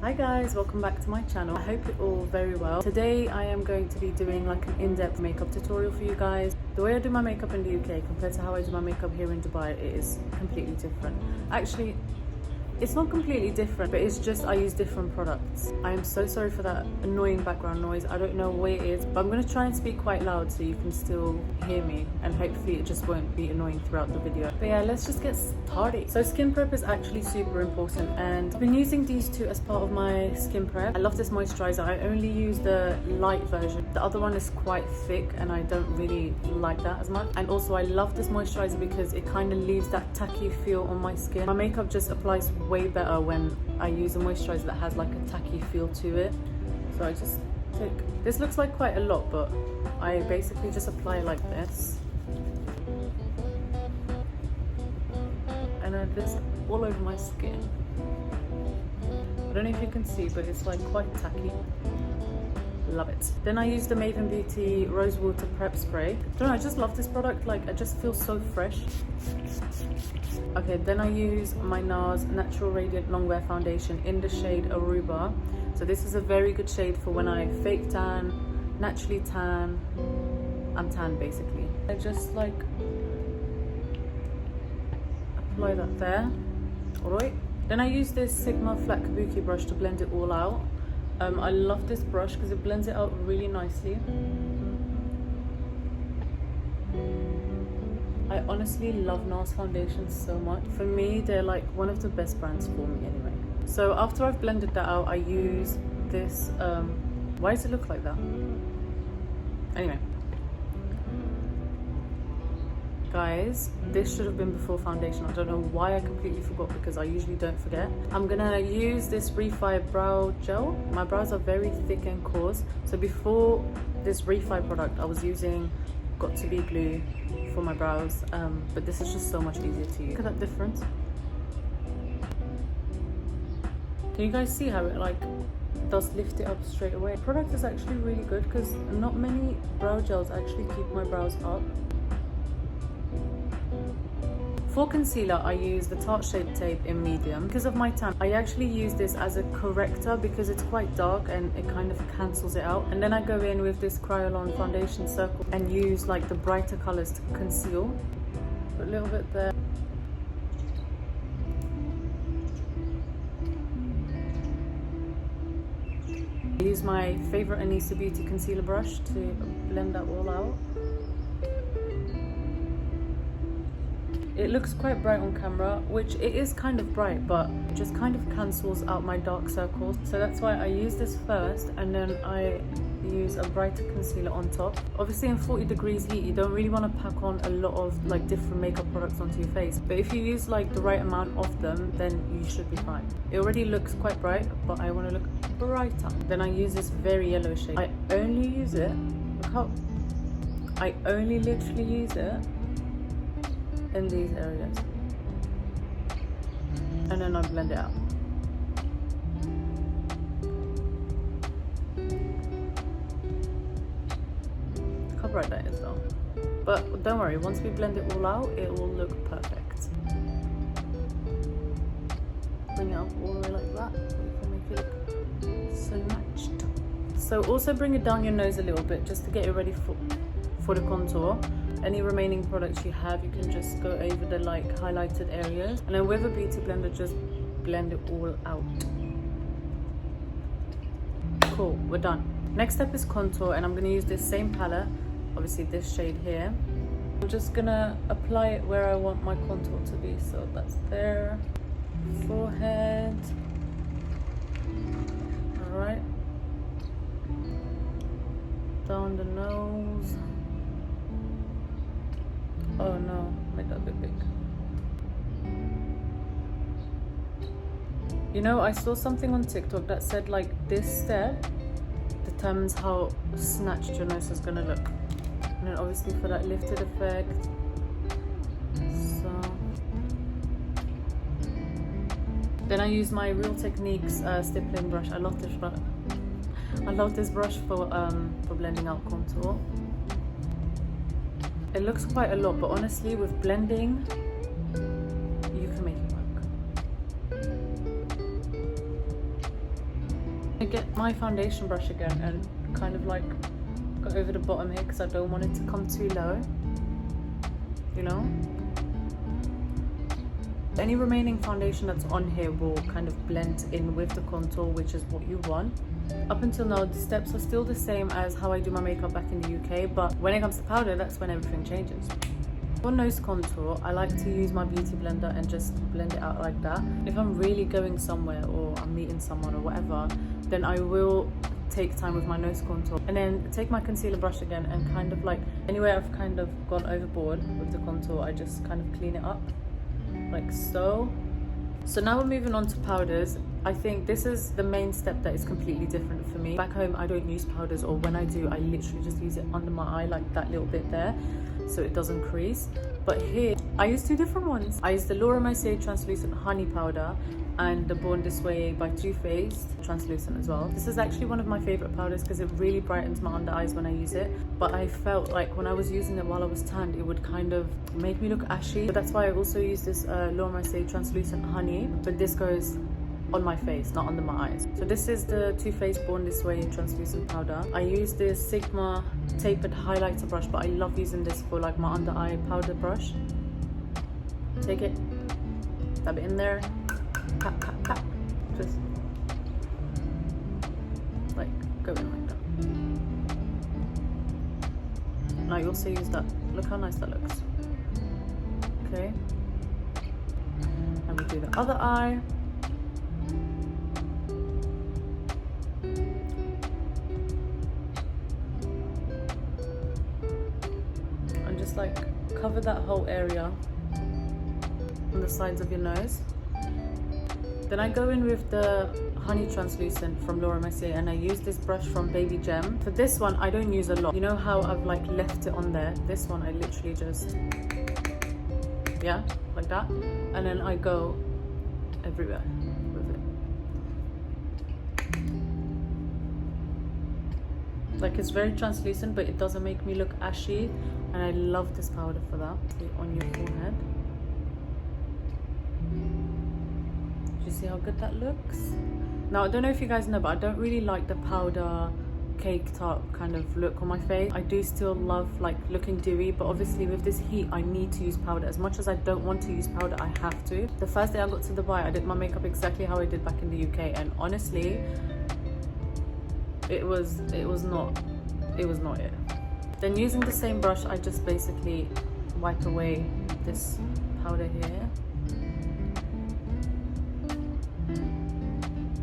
Hi guys, welcome back to my channel. I hope you're all very well. Today I am going to be doing like an in-depth makeup tutorial for you guys. The way I do my makeup in the UK compared to how I do my makeup here in Dubai, it is completely different. Actually, it's not completely different, but it's just I use different products. I am so sorry for that annoying background noise. I don't know what it is, but I'm going to try and speak quite loud so you can still hear me, and hopefully it just won't be annoying throughout the video. But yeah, let's just get started. So skin prep is actually super important, and I've been using these two as part of my skin prep. I love this moisturizer. I only use the light version. The other one is quite thick and I don't really like that as much. And also I love this moisturizer because it kind of leaves that tacky feel on my skin. My makeup just applies way better when I use a moisturizer that has like a tacky feel to it. So I just take, this looks like quite a lot, but I basically just apply it like this. And I this all over my skin. I don't know if you can see, but it's like quite tacky. Love it. Then I use the Maven Beauty Rose Water Prep Spray. I don't know, I just love this product. Like, it just feels so fresh. Okay, then I use my Nars Natural Radiant Longwear Foundation in the shade Aruba. So this is a very good shade for when I fake tan, naturally tan. I'm tan basically. I just like apply that there. Alright. Then I use this Sigma Flat Kabuki brush to blend it all out. I love this brush because it blends it out really nicely. I honestly love Nars foundations so much. For me, they're like one of the best brands for me anyway. So after I've blended that out, I use this, why does it look like that? Anyway. Guys, this should have been before foundation. I don't know why I completely forgot because I usually don't forget. I'm gonna use this Refi brow gel. My brows are very thick and coarse. So before this Refi product, I was using Got To Be glue for my brows, but this is just so much easier to use. Look at that difference. Can you guys see how it like does lift it up straight away? The product is actually really good because not many brow gels actually keep my brows up. For concealer, I use the Tarte Shape Tape in medium. Because of my tan, I actually use this as a corrector because it's quite dark and it kind of cancels it out. And then I go in with this Kryolan foundation circle and use like the brighter colors to conceal. Put a little bit there. I use my favorite Anissa Beauty concealer brush to blend that all out. It looks quite bright on camera, which it is kind of bright, but it just kind of cancels out my dark circles. So that's why I use this first, and then I use a brighter concealer on top. Obviously in 40 degrees heat, you don't really want to pack on a lot of like different makeup products onto your face. But if you use like the right amount of them, then you should be fine. It already looks quite bright, but I want to look brighter. Then I use this very yellow shade. I only use it, look how, I only literally use it in these areas, and then I blend it out. Look how bright that is though. But don't worry, once we blend it all out, it will look perfect. Bring it up all the way like that so we can make it look so matched. So also bring it down your nose a little bit just to get it ready for the contour. Any remaining products you have, you can just go over the like highlighted areas, and then with a beauty blender just blend it all out. Cool, we're done. Next step is contour, and I'm going to use this same palette, obviously this shade here. I'm just gonna apply it where I want my contour to be. So that's there, forehead, all right, down the nose. Oh no, made that a bit big. You know, I saw something on TikTok that said like this step determines how snatched your nose is gonna look. And then obviously for that lifted effect. So then I use my Real Techniques stippling brush. I love this brush. I love this brush for blending out contour. It looks quite a lot, but honestly with blending you can make it work. I get my foundation brush again and kind of like go over the bottom here because I don't want it to come too low, you know. Any remaining foundation that's on here will kind of blend in with the contour, which is what you want. Up until now, the steps are still the same as how I do my makeup back in the UK, but when it comes to powder, that's when everything changes. For nose contour, I like to use my beauty blender and just blend it out like that. If I'm really going somewhere or I'm meeting someone or whatever, then I will take time with my nose contour and then take my concealer brush again and kind of like anywhere I've kind of gone overboard with the contour, I just kind of clean it up like so. So now we're moving on to powders. I think this is the main step that is completely different for me. Back home I don't use powders, or when I do I literally just use it under my eye, like that little bit there, so it doesn't crease. But here I use two different ones. I use the Laura Mercier translucent honey powder and the Born This Way by Too Faced translucent as well. This is actually one of my favorite powders because it really brightens my under eyes when I use it, but I felt like when I was using it while I was tanned it would kind of make me look ashy. But that's why I also use this Laura Mercier translucent honey, but this goes on my face, not under my eyes. So this is the Too Faced Born This Way translucent powder. I use this Sigma tapered highlighter brush, but I love using this for like my under eye powder brush. Take it, dab it in there, pat, pat, pat. Just like go in like that. Now you also use that. Look how nice that looks. Okay. And we do the other eye. Like cover that whole area on the sides of your nose. Then I go in with the honey translucent from Laura Mercier and I use this brush from Baby Gem. For this one I don't use a lot. You know how I've like left it on there? This one I literally just, yeah, like that, and then I go everywhere with it. Like it's very translucent, but it doesn't make me look ashy. And I love this powder for that, on your forehead. Do you see how good that looks? Now, I don't know if you guys know, but I don't really like the powder cake tart kind of look on my face. I do still love like looking dewy, but obviously with this heat, I need to use powder. As much as I don't want to use powder, I have to. The first day I got to Dubai, I did my makeup exactly how I did back in the UK. And honestly, it was not it. Then using the same brush, I just basically wipe away this powder here.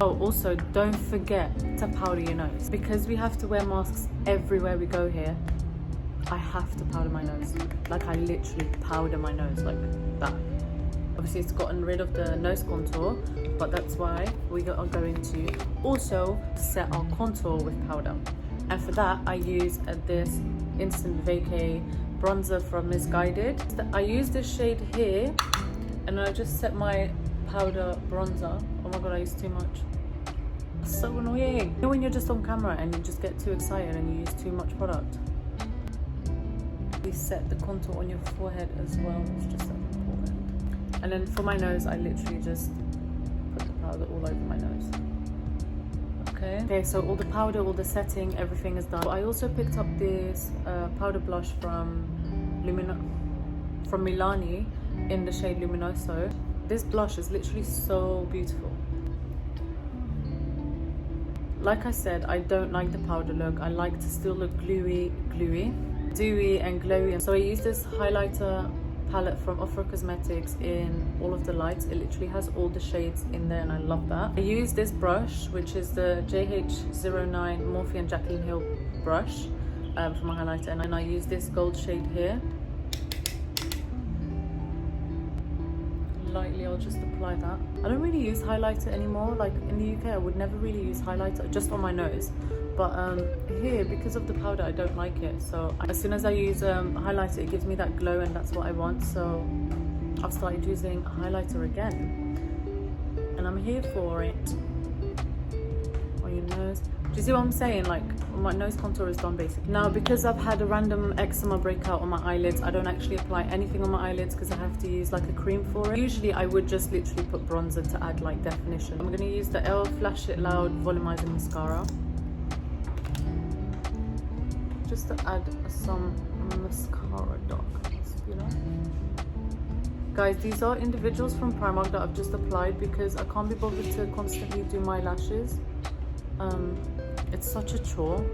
Oh, also don't forget to powder your nose. Because we have to wear masks everywhere we go here, I have to powder my nose. Like I literally powder my nose like that. Obviously it's gotten rid of the nose contour, but that's why we are going to also set our contour with powder. And for that I use this Instant Vacay bronzer from Misguided. I use this shade here and I just set my powder bronzer. Oh my god, I use too much. It's so annoying. You know when you're just on camera and you just get too excited and you use too much product? You set the contour on your forehead as well. It's just so important. And then for my nose, I literally just put the powder all over my nose. Okay, so all the powder, all the setting, everything is done. I also picked up this powder blush from Milani in the shade Luminoso. This blush is literally so beautiful. Like I said, I don't like the powder look. I like to still look dewy and glowy. So I use this highlighter palette from Ofra Cosmetics in all of the lights. It literally has all the shades in there and I love that. I use this brush, which is the JH09 Morphe and Jaclyn Hill brush for my highlighter, and then I use this gold shade here. Lightly, I'll just apply that. I don't really use highlighter anymore. Like in the UK, I would never really use highlighter, just on my nose. But here, because of the powder, I don't like it. So as soon as I use highlighter, it gives me that glow and that's what I want. So I've started using highlighter again. And I'm here for it. On your nose, Do you see what I'm saying? Like, my nose contour is done basically. Now, because I've had a random eczema breakout on my eyelids, I don't actually apply anything on my eyelids because I have to use like a cream for it. Usually I would just literally put bronzer to add like definition. I'm gonna use the Elle Flash It Loud Volumizing Mascara, just to add some mascara darkness, you know? Guys, these are individuals from Primark that I've just applied because I can't be bothered to constantly do my lashes. It's such a chore.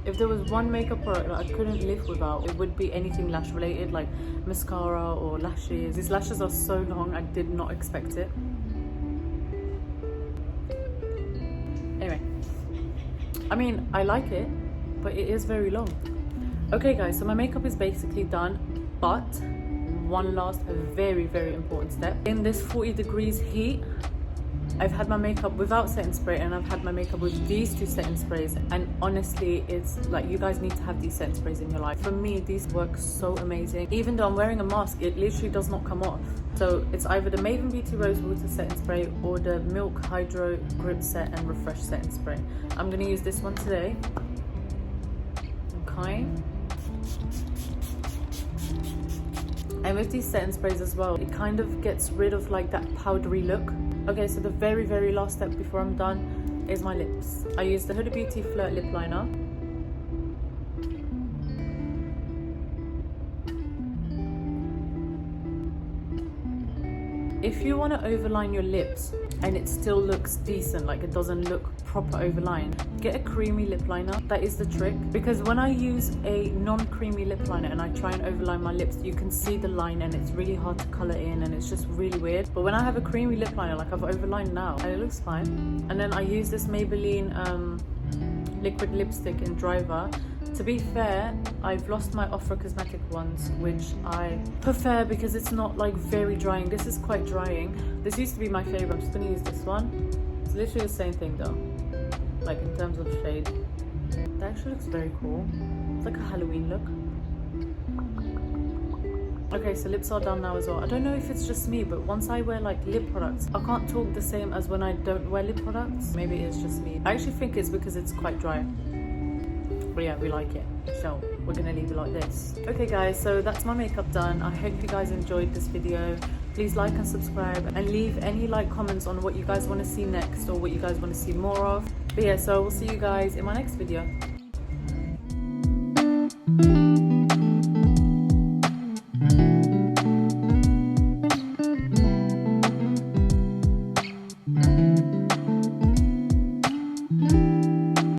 If there was one makeup product that I couldn't live without, it would be anything lash related, like mascara or lashes. These lashes are so long, I did not expect it. Anyway, I mean, I like it, but it is very long. Okay guys, so my makeup is basically done, but one last very, very important step. In this 40 degrees heat, I've had my makeup without setting spray and I've had my makeup with these two setting sprays, and honestly, it's like, you guys need to have these setting sprays in your life. For me, these work so amazing. Even though I'm wearing a mask, it literally does not come off. So it's either the Maven Beauty Rose Water setting spray or the Milk Hydro Grip Set and Refresh setting spray. I'm gonna use this one today. Okay. And with these setting sprays as well, it kind of gets rid of like that powdery look. Okay, so the very, very last step before I'm done is my lips. I use the Huda Beauty Flirt Lip Liner. If you want to overline your lips and it still looks decent, like it doesn't look proper overline, get a creamy lip liner. That is the trick, because when I use a non-creamy lip liner and I try and overline my lips, you can see the line and it's really hard to color in and it's just really weird. But when I have a creamy lip liner, like I've overlined now, and it looks fine. And then I use this Maybelline liquid lipstick in Driver. To be fair, I've lost my Ofra Cosmetic ones, which I prefer because it's not like very drying. This is quite drying. This used to be my favorite. I'm just gonna use this one. It's literally the same thing though, like in terms of shade. That actually looks very cool. It's like a Halloween look. Okay, so lips are done now as well. I don't know if it's just me, but once I wear like lip products, I can't talk the same as when I don't wear lip products. Maybe it's just me. I actually think it's because it's quite dry. But yeah, we like it, so we're gonna leave it like this. Okay guys, so that's my makeup done. I hope you guys enjoyed this video. Please like and subscribe and leave any like comments on what you guys want to see next or what you guys want to see more of. But yeah, so we'll see you guys in my next video.